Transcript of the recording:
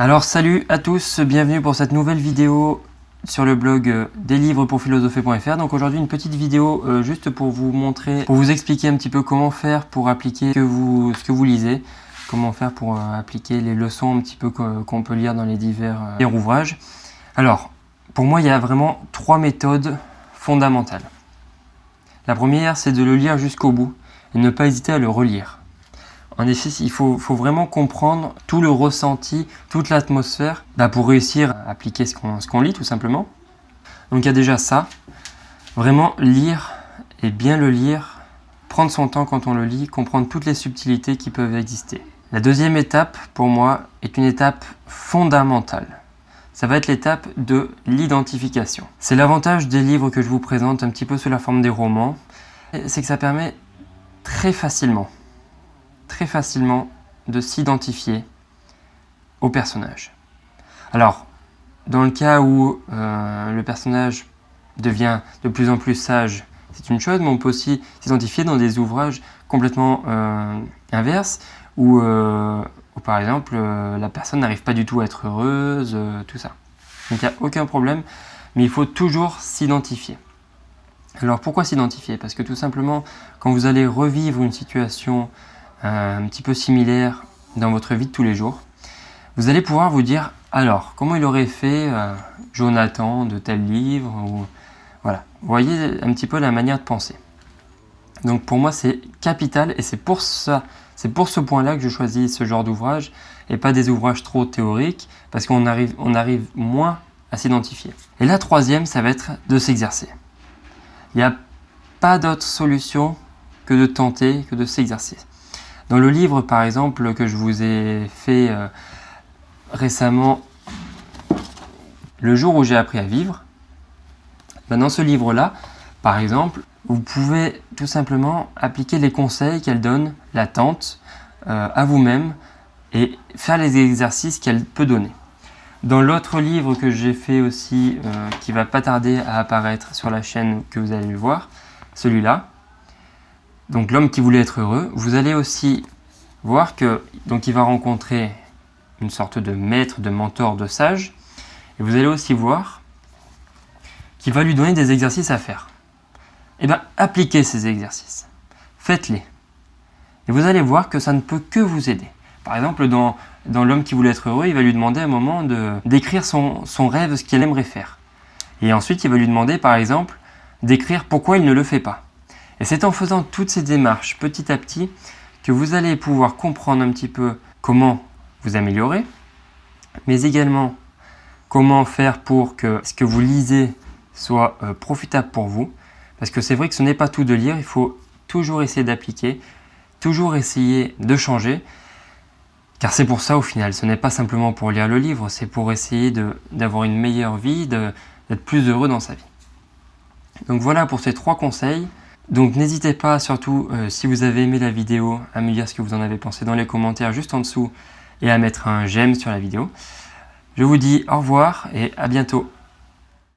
Alors salut à tous, bienvenue pour cette nouvelle vidéo sur le blog deslivrespourphilosopher.fr. Donc aujourd'hui une petite vidéo juste pour vous montrer, pour vous expliquer un petit peu comment faire pour appliquer ce que vous lisez, comment faire pour appliquer les leçons un petit peu qu'on peut lire dans les divers ouvrages. Alors pour moi il y a vraiment 3 méthodes fondamentales. La première c'est de le lire jusqu'au bout et ne pas hésiter à le relire. En effet, il faut vraiment comprendre tout le ressenti, toute l'atmosphère pour réussir à appliquer ce qu'on lit tout simplement. Donc il y a déjà ça, vraiment lire et bien le lire, prendre son temps quand on le lit, comprendre toutes les subtilités qui peuvent exister. La deuxième étape pour moi est une étape fondamentale. Ça va être l'étape de l'identification. C'est l'avantage des livres que je vous présente un petit peu sous la forme des romans, c'est que ça permet très facilement de s'identifier au personnage. Alors, dans le cas où le personnage devient de plus en plus sage, c'est une chose, mais on peut aussi s'identifier dans des ouvrages complètement inverses, où par exemple la personne n'arrive pas du tout à être heureuse, tout ça. Donc il n'y a aucun problème, mais il faut toujours s'identifier. Alors pourquoi s'identifier? Parce que tout simplement, quand vous allez revivre une situation un petit peu similaire dans votre vie de tous les jours, vous allez pouvoir vous dire alors comment il aurait fait Jonathan de tel livre, ou voilà, vous voyez un petit peu la manière de penser. Donc pour moi c'est capital et c'est pour ce point-là que je choisis ce genre d'ouvrage et pas des ouvrages trop théoriques, parce qu'on arrive moins à s'identifier. Et la troisième, ça va être de s'exercer. Il n'y a pas d'autre solution que de tenter, que de s'exercer. Dans le livre, par exemple, que je vous ai fait récemment, Le jour où j'ai appris à vivre, dans ce livre-là, par exemple, vous pouvez tout simplement appliquer les conseils qu'elle donne, la tante, à vous-même, et faire les exercices qu'elle peut donner. Dans l'autre livre que j'ai fait aussi, qui va pas tarder à apparaître sur la chaîne que vous allez le voir, celui-là, donc l'homme qui voulait être heureux, vous allez aussi voir que il va rencontrer une sorte de maître, de mentor, de sage, et vous allez aussi voir qu'il va lui donner des exercices à faire. Et bien, appliquez ces exercices, faites-les, et vous allez voir que ça ne peut que vous aider. Par exemple, dans l'homme qui voulait être heureux, il va lui demander à un moment d'écrire son rêve, ce qu'il aimerait faire. Et ensuite, il va lui demander, par exemple, d'écrire pourquoi il ne le fait pas. Et c'est en faisant toutes ces démarches petit à petit que vous allez pouvoir comprendre un petit peu comment vous améliorer, mais également comment faire pour que ce que vous lisez soit profitable pour vous. Parce que c'est vrai que ce n'est pas tout de lire, il faut toujours essayer d'appliquer, toujours essayer de changer, car c'est pour ça au final, ce n'est pas simplement pour lire le livre, c'est pour essayer d'avoir une meilleure vie, d'être plus heureux dans sa vie. Donc voilà pour ces 3 conseils. Donc n'hésitez pas, surtout si vous avez aimé la vidéo, à me dire ce que vous en avez pensé dans les commentaires juste en dessous et à mettre un j'aime sur la vidéo. Je vous dis au revoir et à bientôt.